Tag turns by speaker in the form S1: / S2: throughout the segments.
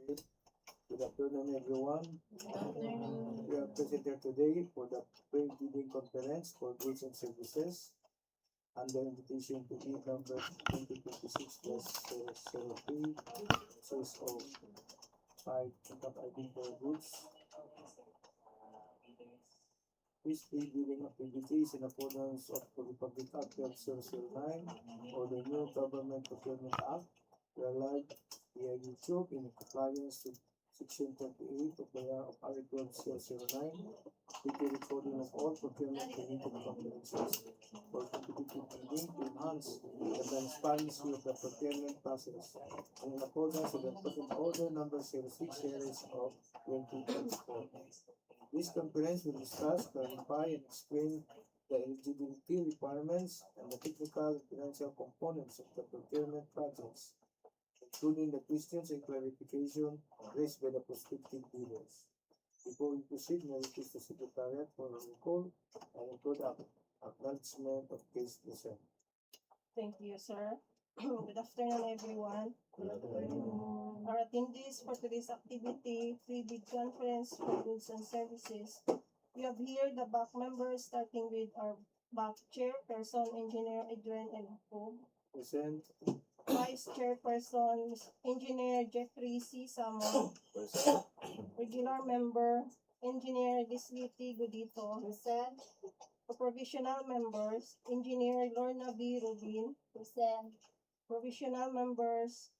S1: Okay. Good afternoon, everyone.
S2: Good afternoon.
S1: We are present here today for the pre-bidding conference for goods and services under invitation to bid number 2026-03, source of 5 income ID for goods. This pre-bidding activities in accordance of the Republic Act 009 or the new Government Procurement Act were live via YouTube in compliance with Section 28 of the Article 009, with the recording of all procurement-related conferences for competitive bidding to enhance the transparency of the procurement process, and in accordance with the Procurement Order Number 06 Series of 2024. This conference will discuss, clarify, and explain the eligibility requirements and the technical and financial components of the procurement projects, including the questions and clarification raised by the prospective bidders. Before we proceed, may I request the Secretariat for a recall and include acknowledgement of case present.
S2: Thank you, sir. Good afternoon, everyone. Our attendees for today's activity, pre-bid conference for goods and services. We have here the back members, starting with our back chairperson, Engineer Adrian L.
S1: Present.
S2: Vice Chairperson, Engineer Jeffrey C. Samo.
S1: Present.
S2: Regular Member, Engineer Disliti Godito. Present. For provisional members, Engineer Lorna B. Rubin. Present. Provisional members,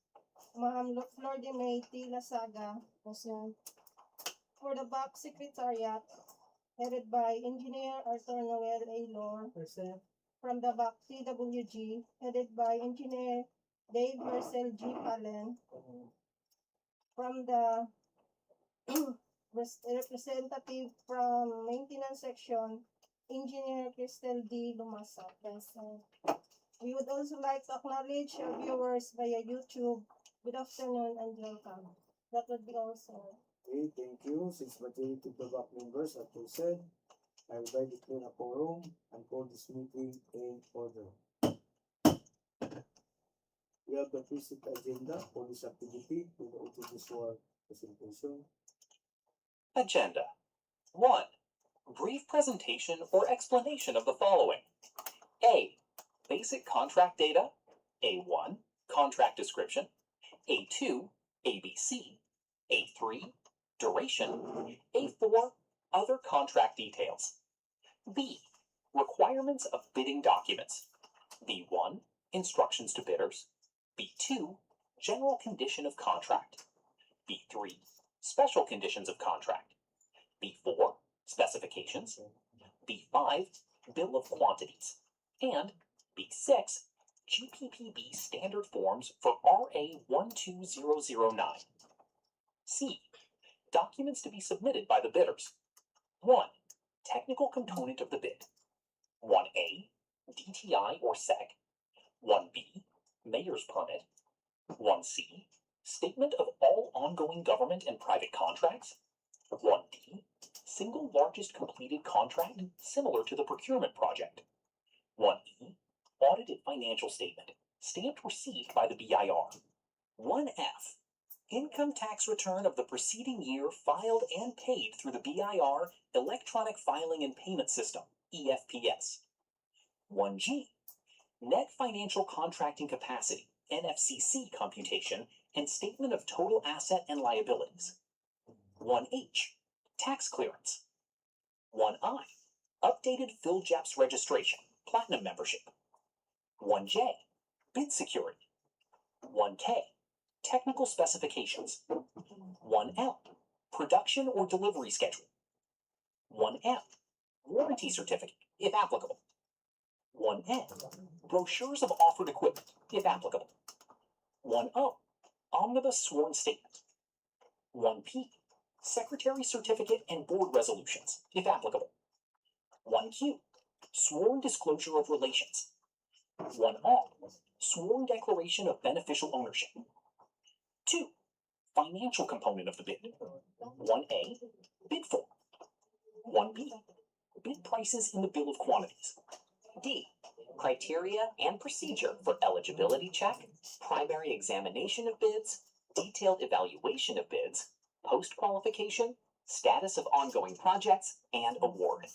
S2: Ma'am Flor de May T. Lasaga. Present. For the back secretariat, headed by Engineer Arthur Noel A. Lor. Present. From the back TWG, headed by Engineer Dave Marcel G. Allen. From the representative from maintenance section, Engineer Cristel D. Lumasa. Present. We would also like to acknowledge our viewers via YouTube. Good afternoon and welcome. That would be all, sir.
S1: Okay, thank you. Since majority of the back members are present, I would like to declare a quorum and call this meeting in order. We have the preset agenda for this activity with the audiovisual presentation.
S3: Agenda 1. Brief presentation or explanation of the following. A. Basic contract data. A1. Contract description. A2. ABC. A3. Duration. A4. Other contract details. B. Requirements of bidding documents. B1. Instructions to bidders. B2. General condition of contract. B3. Special conditions of contract. B4. Specifications. B5. Bill of quantities. And B6. GPPB standard forms for RA 12009. C. Documents to be submitted by the bidders. 1. Technical component of the bid. 1A. DTI or SEC. 1B. Mayor's permit. 1C. Statement of all ongoing government and private contracts. 1D. Single largest completed contract similar to the procurement project. 1E. Audited financial statement, stamped received by the BIR. 1F. Income tax return of the preceding year filed and paid through the BIR Electronic Filing and Payment System, EFPS. 1G. Net financial contracting capacity, NFCC computation, and statement of total asset and liabilities. 1H. Tax clearance. 1I. Updated PhilJEPS registration, platinum membership. 1J. Bid security. 1K. Technical specifications. 1L. Production or delivery schedule. 1M. Warranty certificate, if applicable. 1N. Brochures of offered equipment, if applicable. 1O. Omnibus sworn statement. 1P. Secretary certificate and board resolutions, if applicable. 1Q. Sworn disclosure of relations. 1R. Sworn declaration of beneficial ownership. 2. Financial component of the bid. 1A. Bid form. 1B. Bid prices in the bill of quantities. D. Criteria and procedure for eligibility check, primary examination of bids, detailed evaluation of bids, post-qualification, status of ongoing projects, and award.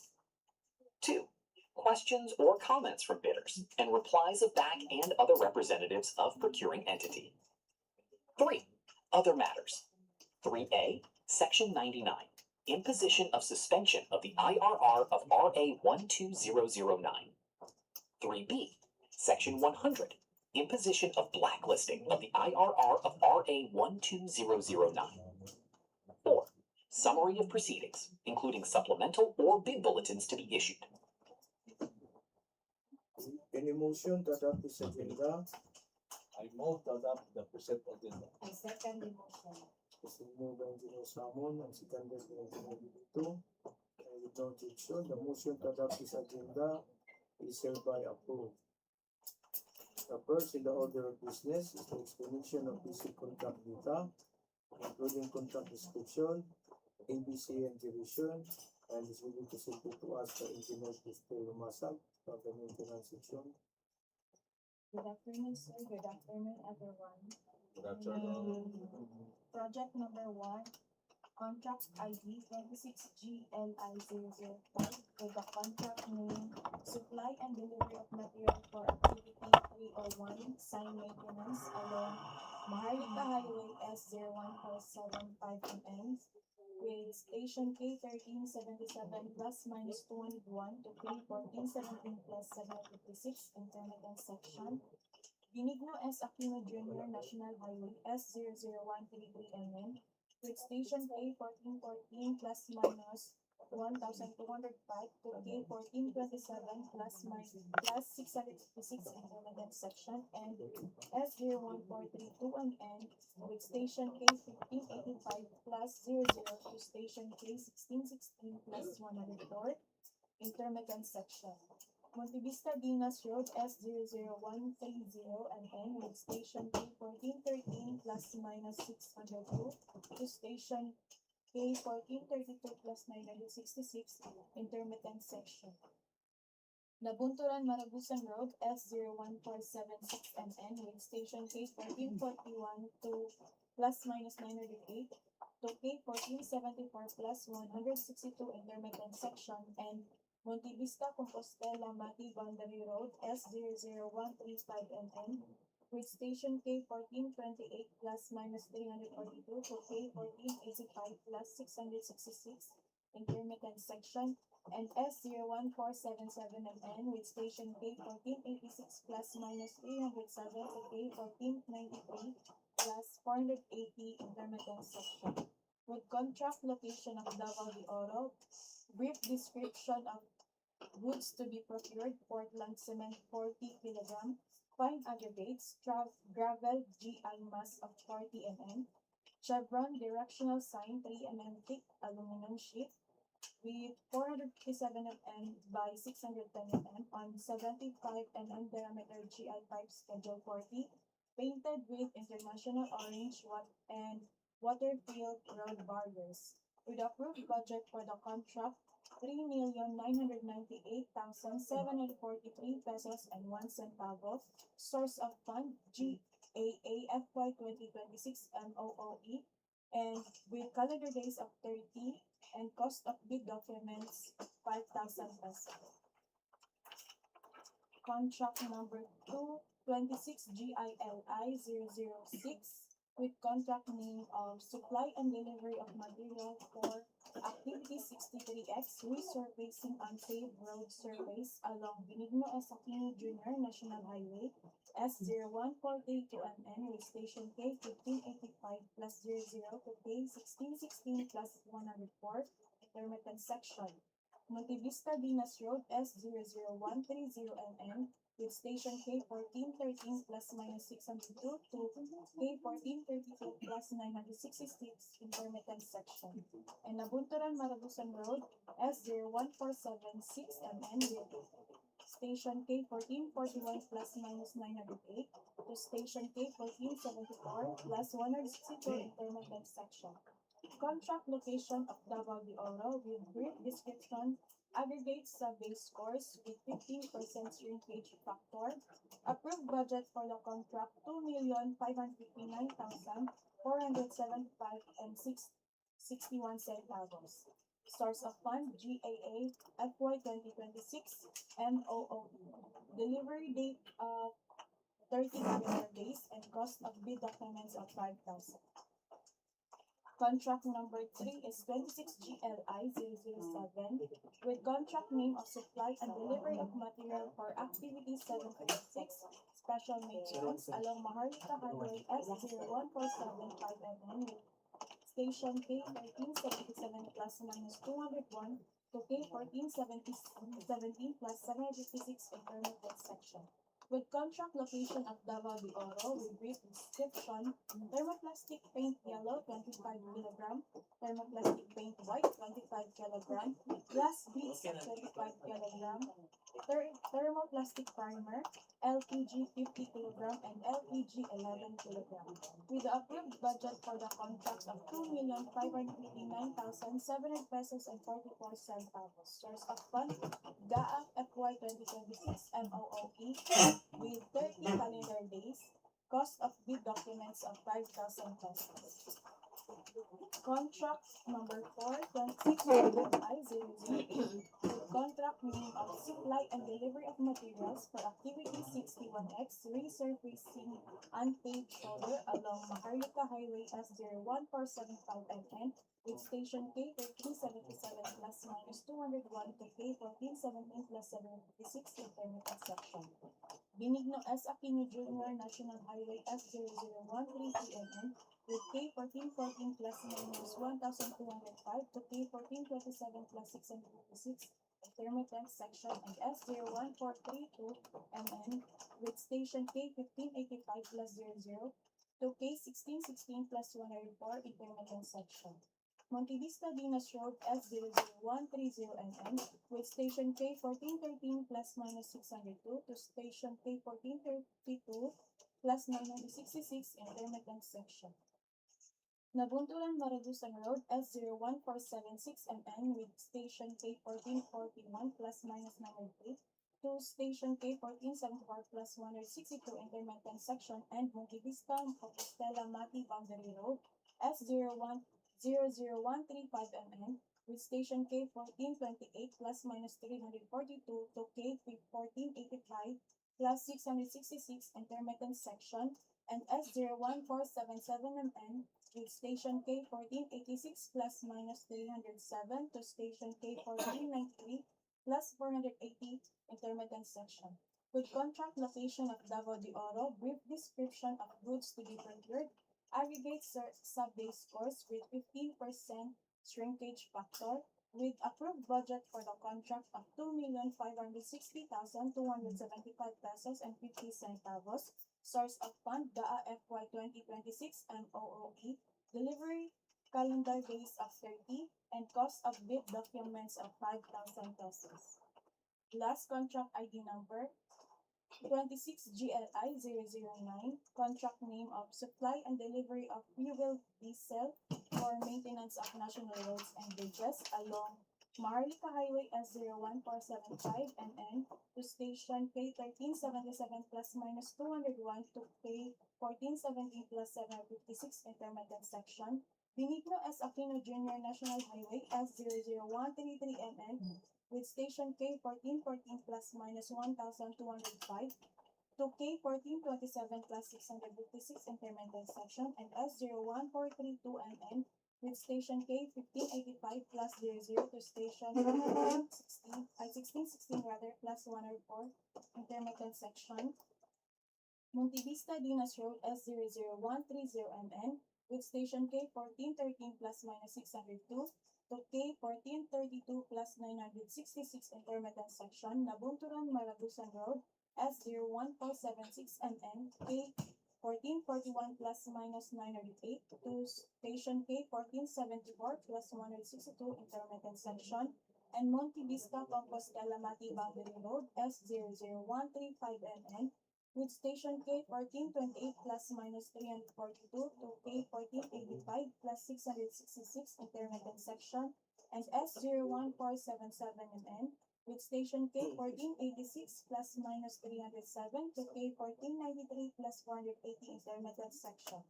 S3: 2. Questions or comments from bidders and replies of BAC and other representatives of procuring entity. 3. Other matters. 3A, Section 99. Imposition of suspension of the IRR of RA 12009. 3B, Section 100. Imposition of blacklisting of the IRR of RA 12009. 4. Summary of proceedings, including supplemental or bid bulletins to be issued.
S1: Any motion to adopt this agenda?
S4: I move to adopt the present agenda.
S2: I second the motion.
S1: Is moved by Engineer Salmon and seconded by Engineer Benigno. With no objection, the motion to adopt this agenda is hereby approved. The first in the order of business is the explanation of basic contract data, including contract description, ABC and duration, and is willing to simply to ask the engineer to Masag from the maintenance section.
S5: Good afternoon, sir. Good afternoon, everyone.
S4: Good afternoon.
S5: Project number 1, contract ID 26GLI005 with the contract name Supply and Delivery of Material for Activity 301 Sign Maintenance along Maharlika Highway S01475 with station K1377 plus minus 201 to K1417 plus 756 intermittent section. Benigno S. Aquino Jr. National Highway S00133 with station K1414 plus minus 1,205 to K1427 plus 656 intermittent section, and S01432 with station K1585 plus 00 to station K1616 plus 104 intermittent section. Montevista-DNAS Road S00130 and with station K1413 plus minus 602 to station K1432 plus 966 intermittent section. Nabunturan-Maragusan Road S01476 with station K1441 to plus minus 908 to K1474 plus 162 intermittent section, and Montevista-Compostela-Mati Bdry Road S00135 with station K1428 plus minus 342 to K1485 plus 666 intermittent section, and S01477 with station K1486 plus minus 307 to K1493 plus 480 intermittent section. With contract location of Davao de Oro, brief description of goods to be procured: Portland cement 40 kg, fine aggregates, gravel GI mass of 40 mm, chevron directional sign 3 mm thick aluminum sheet with 457 mm by 610 mm on 75 mm diameter GI pipe schedule 40, painted with international orange and water-filled road barriers. With approved budget for the contract, 3,998,743 pesos and 1 centavo. Source of fund, GAA FY 2026 MOOE, and with calendar days of 30 and cost of bid documents 5,000 pesos. Contract number 2, 26GILI006 with contract name of Supply and Delivery of Material for Activity 63X Resurfacing Unpaved Road Surveys along Benigno S. Aquino Jr. National Highway S01432 with station K1585 plus 00 to K1616 plus 104 intermittent section. Montevista-DNAS Road S00130 with station K1413 plus minus 602 to K1432 plus 966 intermittent section, and Nabunturan-Maragusan Road S01476 with station K1441 plus minus 908 to station K1474 plus 162 intermittent section. Contract location of Davao de Oro with brief description: aggregates sa base course with 15% shrinkage factor. Approved budget for the contract 2,559,000 475 and 61 centavos. Source of fund GAA FY 2026 MOOE. Delivery date of 30 calendar days and cost of bid documents of 5,000. Contract number 3 is 26 GLI 007 with contract name of supply and delivery of material for activity 756 special maintenance along Maharlika Highway S01475 with station K1377 plus minus 201 to K1417 plus 756 intermittent section. With contract location of Davao de Oro with brief description, thermoplastic paint yellow 25 kg, thermoplastic paint white 25 kg, glass beads 25 kg, thermoplastic primer, LPG 50 kg and LPG 11 kg. With the approved budget for the contract of 2,589,700 pesos and 44 centavos. Source of fund, DAA FY 2026 MOOE with 30 calendar days. Cost of bid documents of 5,000 pesos. Contract number 4, 26 I008 with contract name of supply and delivery of materials for activity 61X resurfacing unpaved shoulder along Maharlika Highway S01475 with station K1377 plus minus 201 to K1417 plus 756 intermittent section. Benigno S. Aquino Jr. National Highway S00133 with K1414 plus minus 1,205 to K1427 plus 656 intermittent section and S01432 with station K1585 plus 00 to K1616 plus 104 intermittent section. Montevista-DNAS Road S00130 with station K1413 plus minus 602 to station K1432 plus 966 intermittent section. Nabunturan-Maragusan Road S01476 with station K1441 plus minus 908 to station K1474 plus 162 intermittent section and Montevista-Compostela-Mati Bdry Road S00135 with station K1428 plus minus 342 to K1485 plus 666 intermittent section and S01477 with station K1486 plus minus 307 to station K1493 plus 480 intermittent section. With contract location of Davao de Oro, brief description of goods to be procured, aggregate sub-day scores with 15% shrinkage factor, with approved budget for the contract of 2,560,275 pesos and 50 centavos. Source of fund, DAA FY 2026 MOOE. Delivery calendar days of 30 and cost of bid documents of 5,000 pesos. Last contract ID number 26 GLI 009, contract name of supply and delivery of fuel diesel for maintenance of national roads and bridges along Maharlika Highway S01475 to station K1377 plus minus 201 to K1417 plus 756 intermittent section. Benigno S. Aquino Jr. National Highway S00133 with station K1414 plus minus 1,205 to K1427 plus 656 intermittent section and S01432 with station K1585 plus 00 to station 1616 plus 104 intermittent section. Montevista-DNAS Road S00130 with station K1413 plus minus 602 to K1432 plus 966 intermittent section. Nabunturan-Maragusan Road S01476 K1441 plus minus 908 to station K1474 plus 162 intermittent section. And Montevista-Compostela-Mati Bdry Road S00135 with station K1428 plus minus 342 to K1485 plus 666 intermittent section and S01477 with station K1486 plus minus 307 to K1493 plus 480 intermittent section.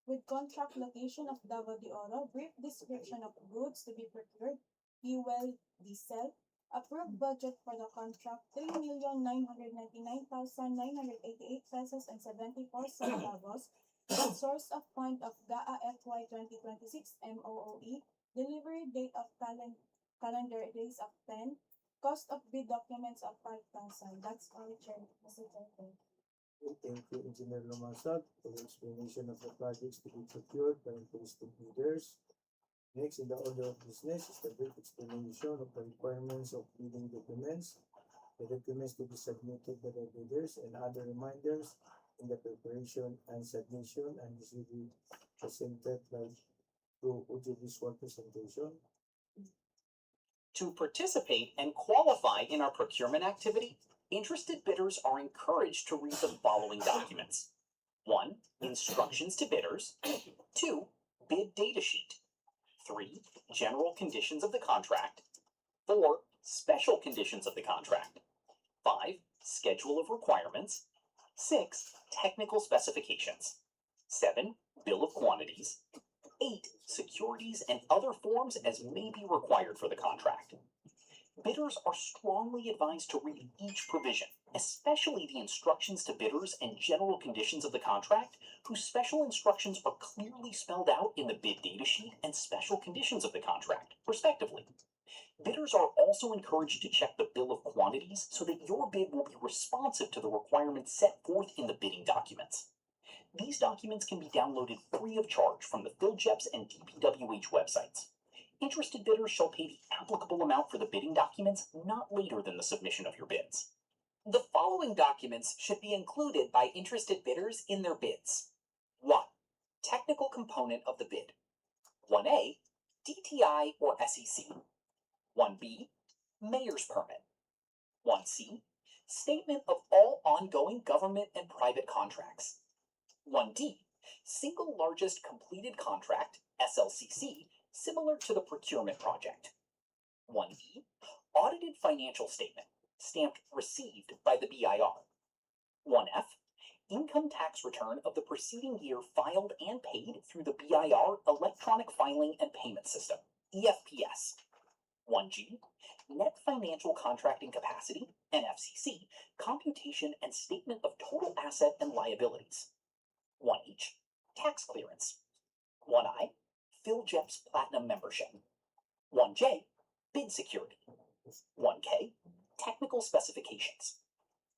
S5: with contract location of Davao de Oro, brief description of goods to be procured, fuel, diesel, approved budget for the contract, 3,999,988 pesos and 74 centavos, source of point of GAA FY 2026 MOOE, delivery date of calendar days of 10, cost of bid documents of 5,000. That's all, Chair. Mr. Chair.
S1: Thank you, Engineer Lumasag, for the explanation of the projects to be procured by interested bidders. Next, in the order of business is the brief explanation of the requirements of bidding documents, the documents to be submitted by the bidders, and other reminders in the preparation and submission, and this will be presented by through audiovisual presentation.
S3: To participate and qualify in our procurement activity, interested bidders are encouraged to read the following documents. 1. Instructions to bidders. 2. Bid data sheet. 3. General conditions of the contract. 4. Special conditions of the contract. 5. Schedule of requirements. 6. Technical specifications. 7. Bill of quantities. 8. Securities and other forms as may be required for the contract. Bidders are strongly advised to read each provision, especially the instructions to bidders and general conditions of the contract, whose special instructions are clearly spelled out in the bid data sheet and special conditions of the contract, respectively. Bidders are also encouraged to check the bill of quantities so that your bid will be responsive to the requirements set forth in the bidding documents. These documents can be downloaded free of charge from the PhilJEPS and DPWH websites. Interested bidders shall pay the applicable amount for the bidding documents not later than the submission of your bids. The following documents should be included by interested bidders in their bids. 1. Technical component of the bid. 1A. DTI or SEC. 1B. Mayor's permit. 1C. Statement of all ongoing government and private contracts. 1D. Single largest completed contract, SLCC, similar to the procurement project. 1E. Audited financial statement, stamped received by the BIR. 1F. Income tax return of the preceding year filed and paid through the BIR Electronic Filing and Payment System, EFPS. 1G. Net financial contracting capacity, NFCC, computation and statement of total asset and liabilities. 1H. Tax clearance. 1I. PhilJEPS Platinum membership. 1J. Bid security. 1K. Technical specifications.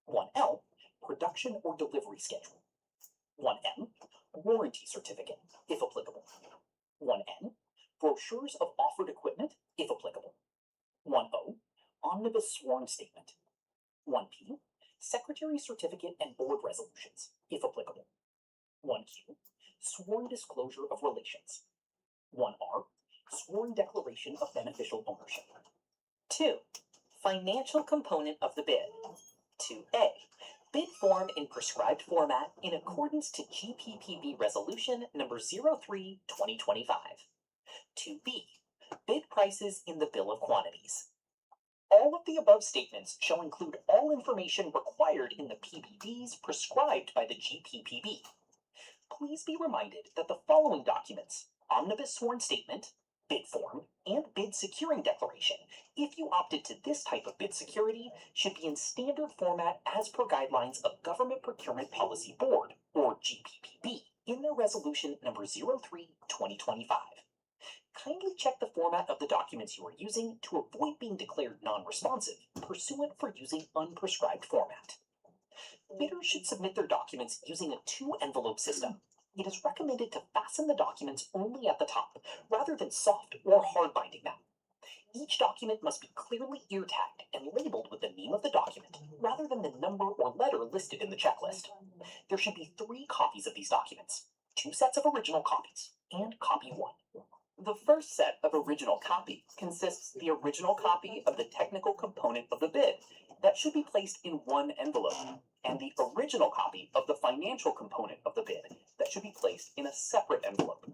S3: 1L. Production or delivery schedule. 1M. Warranty certificate, if applicable. 1N. Brochures of offered equipment, if applicable. 1O. Omnibus sworn statement. 1P. Secretary certificate and board resolutions, if applicable. 1Q. Sworn disclosure of relations. 1R. Sworn declaration of beneficial ownership. 2. Financial component of the bid. 2A. Bid form in prescribed format in accordance to GPPB Resolution number 03/2025. 2B. Bid prices in the bill of quantities. All of the above statements shall include all information required in the PBDs prescribed by the GPPB. Please be reminded that the following documents, omnibus sworn statement, bid form, and bid securing declaration, if you opted to this type of bid security, should be in standard format as per guidelines of Government Procurement Policy Board, or GPPB, in their resolution number 03/2025. Kindly check the format of the documents you are using to avoid being declared non-responsive, pursuant for using unprescribed format. Bidders should submit their documents using a 2-envelope system. It is recommended to fasten the documents only at the top, rather than soft or hard binding them. Each document must be clearly ear tagged and labeled with the name of the document, rather than the number or letter listed in the checklist. There should be 3 copies of these documents, 2 sets of original copies, and copy 1. The first set of original copy consists the original copy of the technical component of the bid that should be placed in 1 envelope, and the original copy of the financial component of the bid that should be placed in a separate envelope.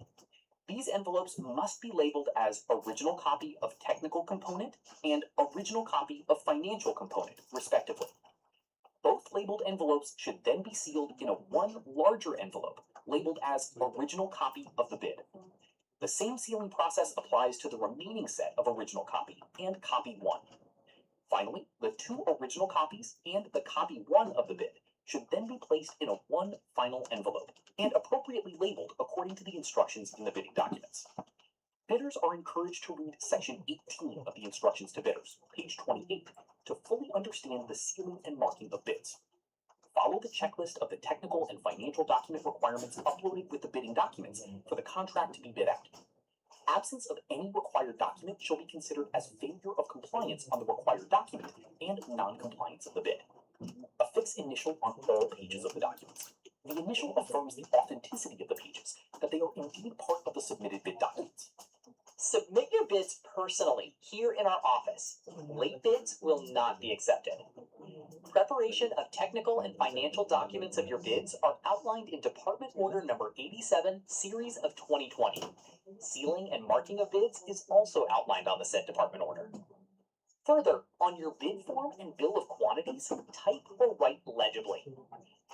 S3: These envelopes must be labeled as original copy of technical component and original copy of financial component, respectively. Both labeled envelopes should then be sealed in a 1 larger envelope labeled as original copy of the bid. The same sealing process applies to the remaining set of original copy and copy 1. Finally, the 2 original copies and the copy 1 of the bid should then be placed in a one final envelope and appropriately labeled according to the instructions in the bidding documents. Bidders are encouraged to read Section 18 of the Instructions to Bidders, page 28, to fully understand the sealing and marking of bids. Follow the checklist of the technical and financial document requirements uploaded with the bidding documents for the contract to be bid out. Absence of any required document shall be considered as failure of compliance on the required document and non-compliance of the bid. Affix initial on all pages of the documents. The initial affirms the authenticity of the pages, that they are indeed part of the submitted bid documents.
S6: Submit your bids personally here in our office. Late bids will not be accepted. Preparation of technical and financial documents of your bids are outlined in Department Order Number 87, Series of 2020. Sealing and marking of bids is also outlined on the said department order. Further, on your bid form and bill of quantities, type or write legibly.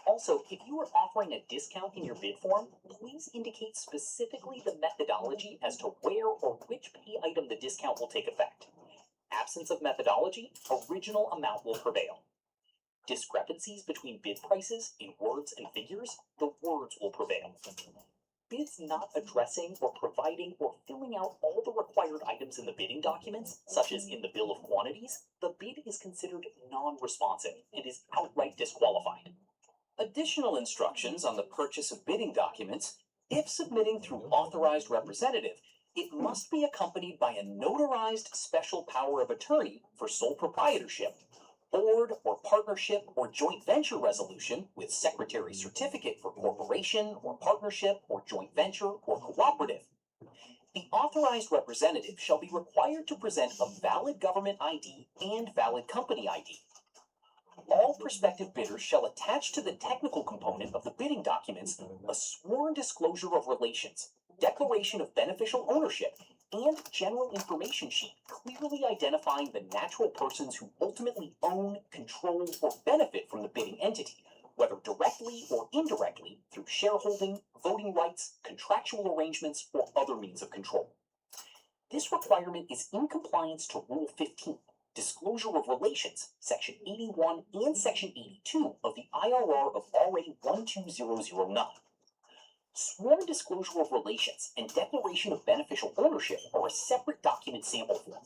S6: Also, if you are offering a discount in your bid form, please indicate specifically the methodology as to where or which pay item the discount will take effect. Absence of methodology, original amount will prevail. Discrepancies between bid prices in words and figures, the words will prevail. Bids not addressing or providing or filling out all the required items in the bidding documents, such as in the bill of quantities, the bid is considered non-responsive and is outright disqualified.
S3: Additional instructions on the purchase of bidding documents: if submitting through authorized representative, it must be accompanied by a notarized special power of attorney for sole proprietorship, board or partnership or joint venture resolution with secretary certificate for corporation or partnership or joint venture or cooperative. The authorized representative shall be required to present a valid government ID and valid company ID. All prospective bidders shall attach to the technical component of the bidding documents a sworn disclosure of relations, declaration of beneficial ownership, and general information sheet clearly identifying the natural persons who ultimately own, control, or benefit from the bidding entity, whether directly or indirectly through shareholding, voting rights, contractual arrangements, or other means of control. This requirement is in compliance to Rule 15, Disclosure of Relations, Section 81 and Section 82 of the IRR of RA 12009. Sworn disclosure of relations and declaration of beneficial ownership are a separate document sample form.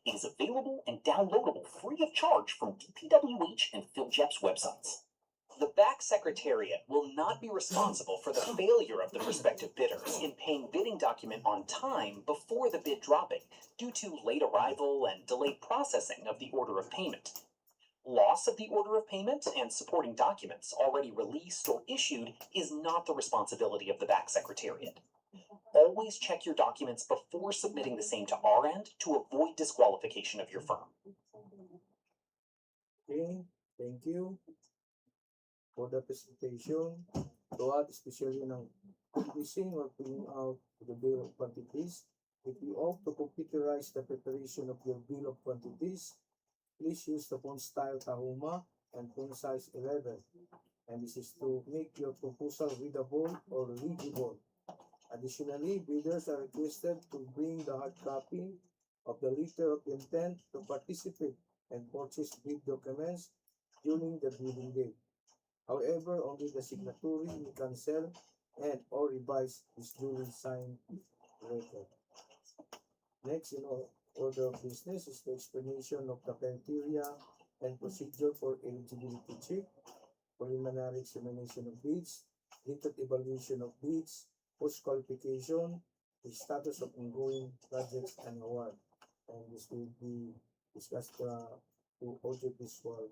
S3: It is available and downloadable free of charge from DPWH and PhilJEP's websites.
S6: The back secretariat will not be responsible for the failure of the prospective bidders in paying bidding document on time before the bid dropping due to late arrival and delayed processing of the order of payment. Loss of the order of payment and supporting documents already released or issued is not the responsibility of the back secretariat. Always check your documents before submitting the same to our end to avoid disqualification of your firm.
S1: Okay, thank you for the presentation. Throughout, especially ng publishing or filling out the bill of quantities. If you opt to computerize the preparation of your bill of quantities, please use the font style Tahoma and font size 11. And this is to make your proposal readable or legible. Additionally, bidders are requested to bring the hard copy of the letter of intent to participate and purchase bid documents during the bidding day. However, only the signatory may cancel and or revise his duly signed letter. Next, in order of business is the explanation of the criteria and procedure for eligibility check, preliminary examination of bids, detailed evaluation of bids, post-qualification, the status of ongoing projects and award. And this will be discussed through audio visual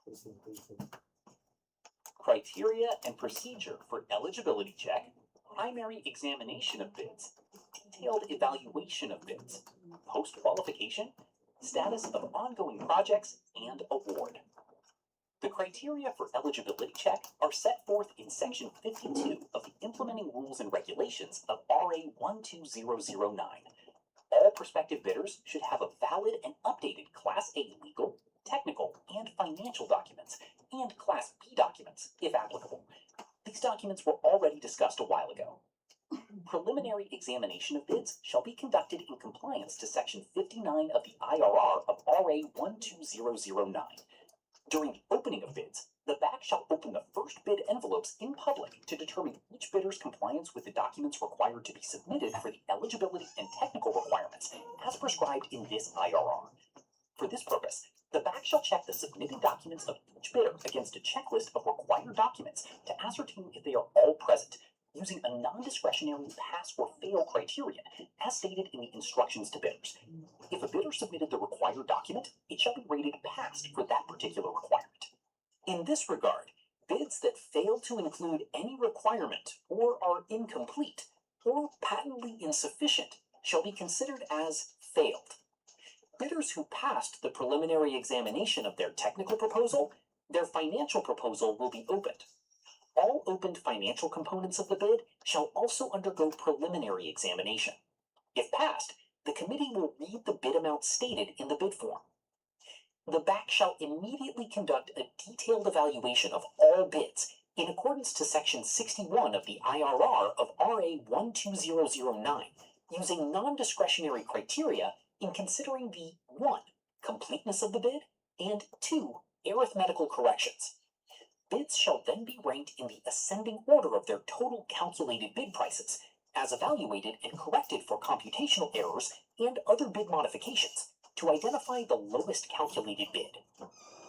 S1: presentation.
S3: Criteria and procedure for eligibility check, primary examination of bids, detailed evaluation of bids, post-qualification, status of ongoing projects, and award. The criteria for eligibility check are set forth in Section 52 of the Implementing Rules and Regulations of RA 12009. All prospective bidders should have a valid and updated Class A legal, technical, and financial documents, and Class B documents, if applicable. These
S6: documents were already discussed a while ago. Preliminary examination of bids shall be conducted in compliance to Section 59 of the IRR of RA 12009. During the opening of bids, the BAC shall open the first bid envelopes in public to determine each bidder's compliance with the documents required to be submitted for the eligibility and technical requirements as prescribed in this IRR. For this purpose, the BAC shall check the submitted documents of each bidder against a checklist of required documents to ascertain if they are all present, using a non-discretionary pass or fail criterion as stated in the instructions to bidders. If a bidder submitted the required document, it shall be rated passed for that particular requirement. In this regard, bids that fail to include any requirement or are incomplete or patently insufficient shall be considered as failed. Bidders who passed the preliminary examination of their technical proposal, their financial proposal will be opened. All opened financial components of the bid shall also undergo preliminary examination. If passed, the committee will read the bid amount stated in the bid form. The BAC shall immediately conduct a detailed evaluation of all bids in accordance to Section 61 of the IRR of RA 12009, using non-discretionary criteria in considering the 1. Completeness of the bid, and 2. Arithmetical corrections. Bids shall then be ranked in the ascending order of their total calculated bid prices, as evaluated and corrected for computational errors and other bid modifications, to identify the lowest calculated bid.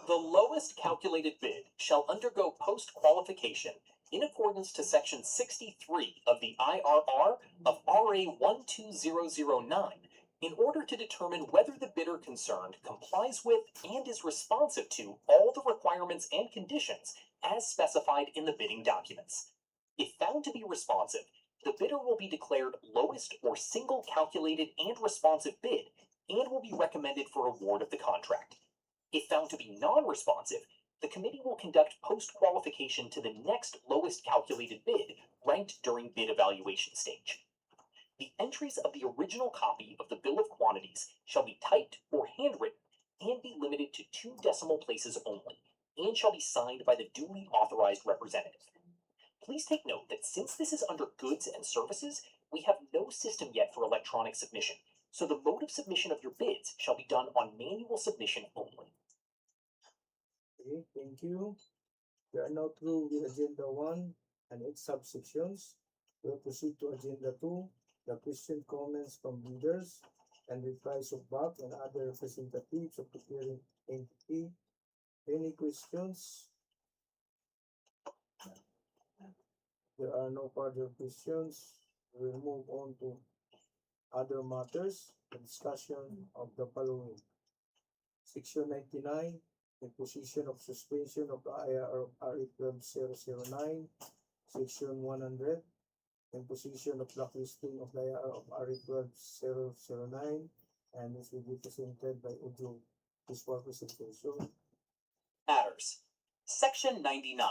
S6: The lowest calculated bid shall undergo post-qualification in accordance to Section 63 of the IRR of RA 12009 in order to determine whether the bidder concerned complies with and is responsive to all the requirements and conditions as specified in the bidding documents. If found to be responsive, the bidder will be declared lowest or single calculated and responsive bid and will be recommended for award of the contract. If found to be non-responsive, the committee will conduct post-qualification to the next lowest calculated bid ranked during bid evaluation stage. The entries of the original copy of the bill of quantities shall be typed or handwritten and be limited to 2 decimal places only, and shall be signed by the duly authorized representative. Please take note that since this is under goods and services, we have no system yet for electronic submission, so the mode of submission of your bids shall be done on manual submission only.
S1: Okay, thank you. We are now through with Agenda 1 and its subsections. We will proceed to Agenda 2, the question comments from leaders and replies of BAC and other representatives of the hearing entity. Any questions? There are no further questions. We will move on to other matters, the discussion of the following. Section 99, imposition of suspension of the IR of RE 12009. Section 100, imposition of blacklisting of the IR of RE 12009. And this will be presented by Ujo. This for presentation.
S6: Matters. Section 99.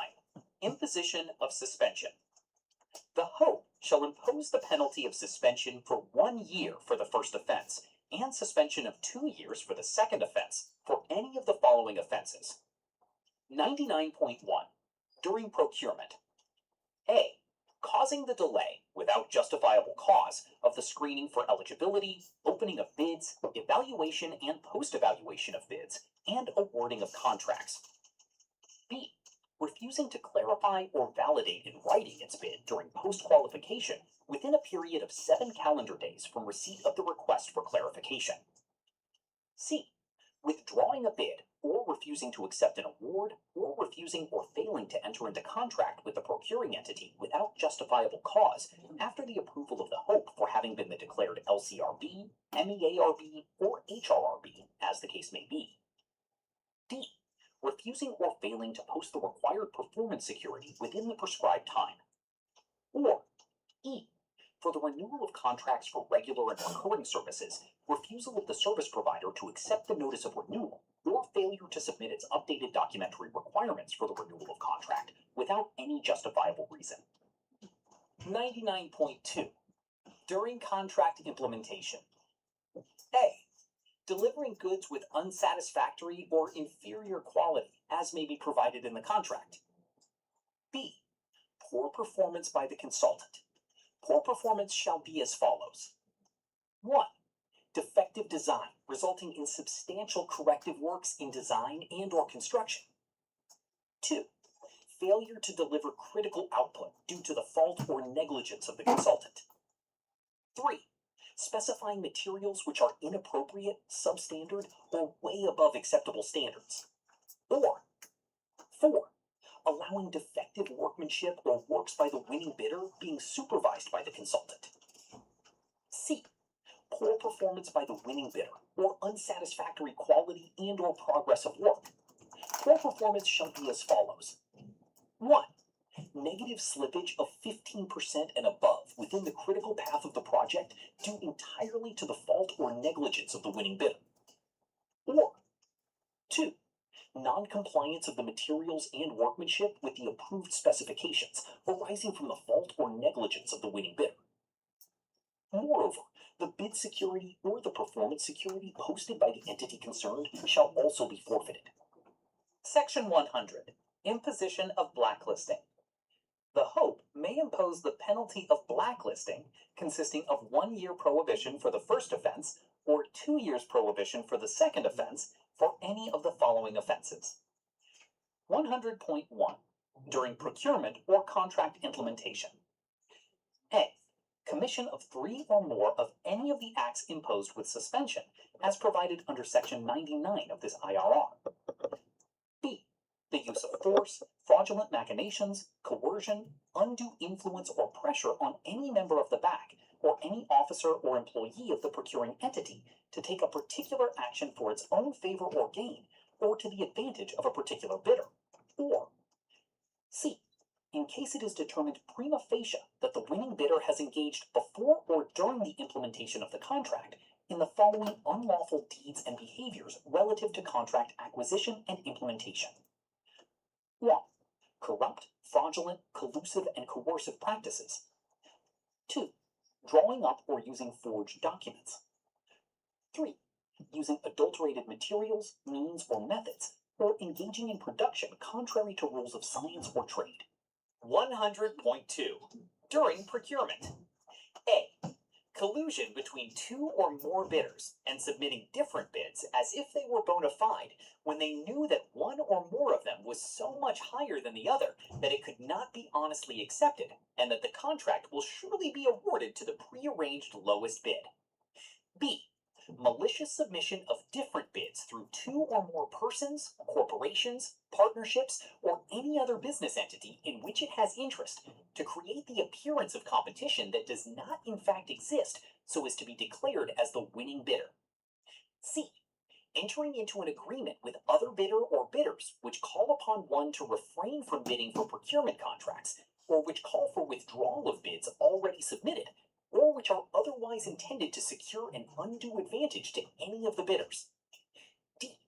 S6: Imposition of suspension. The HOPE shall impose the penalty of suspension for 1 year for the first offense and suspension of 2 years for the second offense for any of the following offenses. 99.1. During procurement. A. Causing the delay, without justifiable cause, of the screening for eligibility, opening of bids, evaluation and post-evaluation of bids, and awarding of contracts. B. Refusing to clarify or validate in writing its bid during post-qualification within a period of 7 calendar days from receipt of the request for clarification. C. Withdrawing a bid or refusing to accept an award or refusing or failing to enter into contract with the procuring entity without justifiable cause after the approval of the HOPE for having been the declared LCRB, MEARB, or HRRB, as the case may be. D. Refusing or failing to post the required performance security within the prescribed time. Or E. For the renewal of contracts for regular and recurring services, refusal of the service provider to accept the notice of renewal, or failure to submit its updated documentary requirements for the renewal of contract without any justifiable reason. 99.2. During contract implementation. A. Delivering goods with unsatisfactory or inferior quality as may be provided in the contract. B. poor performance by the consultant. Poor performance shall be as follows. 1. Defective design, resulting in substantial corrective works in design and/or construction. 2. Failure to deliver critical output due to the fault or negligence of the consultant. 3. Specifying materials which are inappropriate, substandard, or way above acceptable standards. Or 4. Allowing defective workmanship or works by the winning bidder being supervised by the consultant. C. Poor performance by the winning bidder or unsatisfactory quality and/or progress of work. Poor performance shall be as follows. 1. Negative slippage of 15% and above within the critical path of the project due entirely to the fault or negligence of the winning bidder. Or 2. Non-compliance of the materials and workmanship with the approved specifications arising from the fault or negligence of the winning bidder. Moreover, the bid security or the performance security posted by the entity concerned shall also be forfeited. Section 100. Imposition of blacklisting. The Hope may impose the penalty of blacklisting, consisting of 1 year prohibition for the first offense or 2 years prohibition for the second offense for any of the following offenses. 100.1. During procurement or contract implementation. A. Commission of 3 or more of any of the acts imposed with suspension, as provided under Section 99 of this IRR. B. The use of force, fraudulent machinations, coercion, undue influence or pressure on any member of the BAC or any officer or employee of the procuring entity to take a particular action for its own favor or gain, or to the advantage of a particular bidder. Or C. In case it is determined prima facie that the winning bidder has engaged before or during the implementation of the contract in the following unlawful deeds and behaviors relative to contract acquisition and implementation. 1. Corrupt, fraudulent, collusive, and coercive practices. 2. Drawing up or using forged documents. 3. Using adulterated materials, means, or methods, or engaging in production contrary to rules of science or trade. 100.2. During procurement. A. Collusion between 2 or more bidders and submitting different bids as if they were bona fide when they knew that one or more of them was so much higher than the other that it could not be honestly accepted and that the contract will surely be awarded to the prearranged lowest bid. B. Malicious submission of different bids through 2 or more persons, corporations, partnerships, or any other business entity in which it has interest to create the appearance of competition that does not in fact exist so as to be declared as the winning bidder. C. Entering into an agreement with other bidder or bidders which call upon one to refrain from bidding for procurement contracts or which call for withdrawal of bids already submitted, or which are otherwise intended to secure an undue advantage to any of the bidders. D.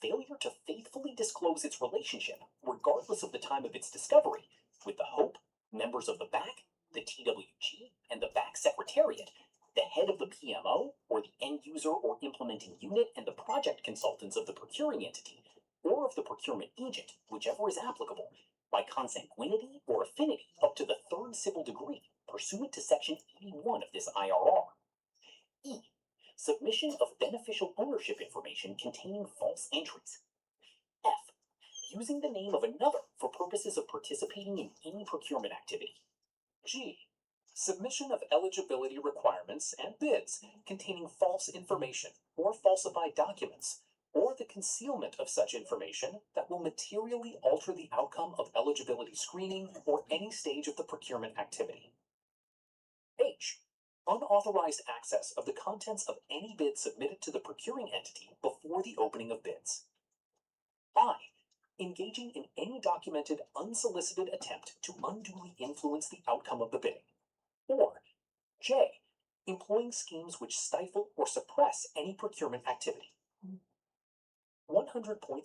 S6: Failure to faithfully disclose its relationship, regardless of the time of its discovery, with the Hope, members of the BAC, the TWG, and the BAC Secretariat, the head of the PMO, or the end user or implementing unit and the project consultants of the procuring entity, or of the procurement agent, whichever is applicable, by consanguinity or affinity up to the 3rd civil degree, pursuant to Section 81 of this IRR. E. Submission of beneficial ownership information containing false entries. F. Using the name of another for purposes of participating in any procurement activity. G. Submission of eligibility requirements and bids containing false information or falsified documents, or the concealment of such information that will materially alter the outcome of eligibility screening or any stage of the procurement activity. H. Unauthorized access of the contents of any bid submitted to the procuring entity before the opening of bids. I. Engaging in any documented, unsolicited attempt to unduly influence the outcome of the bidding. Or J. Employing schemes which stifle or suppress any procurement activity. 100.3.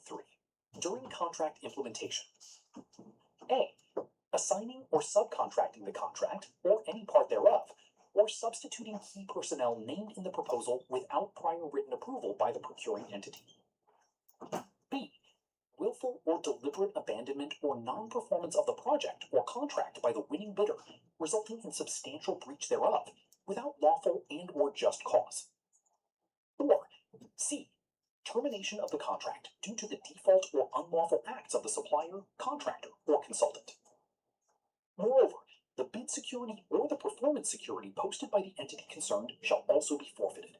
S6: During contract implementation. A. Assigning or subcontracting the contract, or any part thereof, or substituting key personnel named in the proposal without prior written approval by the procuring entity. B. Willful
S3: willful or deliberate abandonment or non-performance of the project or contract by the winning bidder, resulting in substantial breach thereof, without lawful and or just cause. Or C. Termination of the contract due to the default or unlawful acts of the supplier, contractor, or consultant. Moreover, the bid security or the performance security posted by the entity concerned shall also be forfeited.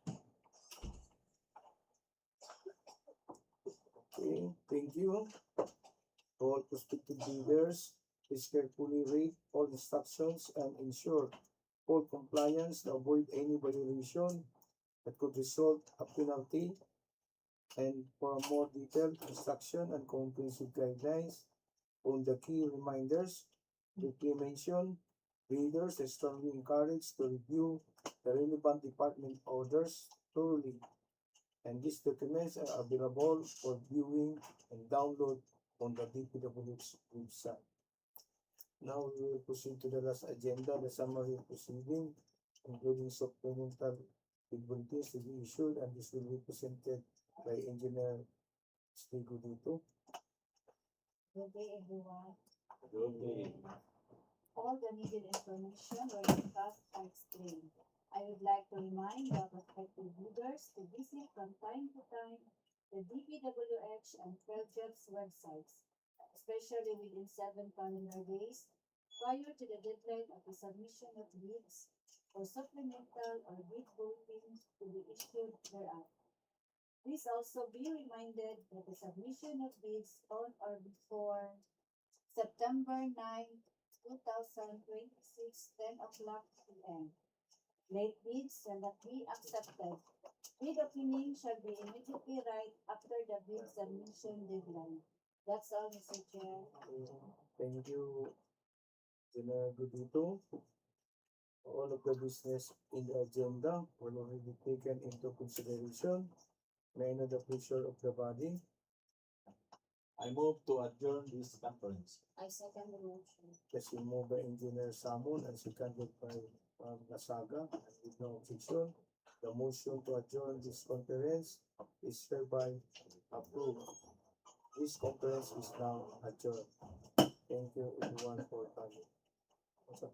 S1: Okay, thank you. All prospective bidders, please carefully read all instructions and ensure full compliance to avoid any violation that could result a penalty. And for a more detailed instruction and comprehensive guidelines on the key reminders briefly mentioned, readers are strongly encouraged to review the relevant department orders thoroughly, and these documents are available for viewing and download on the DPWH website. Now we will proceed to the last agenda, the summary of proceeding, including supplemental bulletins to be issued, and this will be presented by Engineer Stigo dito.
S7: Good day, everyone.
S4: Good day.
S7: All the needed information were discussed and explained. I would like to remind the prospective bidders to visit from time to time the DPWH and Feljob's websites, especially within 7 calendar days prior to the deadline of the submission of bids or supplemental or bid bulletins to be issued thereafter. Please also be reminded that the submission of bids on or before September 9, 2026, 10 o'clock p.m. Late bids shall not be accepted. Bid opening shall be immediately right after the bid submission deadline. That's all, Mr. Chair.
S1: Thank you, Engineer Gudito. All of the business in the agenda were already taken into consideration. May I know the pleasure of the body?
S4: I move to adjourn this conference.
S7: I second the motion.
S1: Yes, we moved by Engineer Samon and seconded by Nasaga. And with no objection, the motion to adjourn this conference is hereby approved. This conference is now adjourned. Thank you everyone for coming. What's up,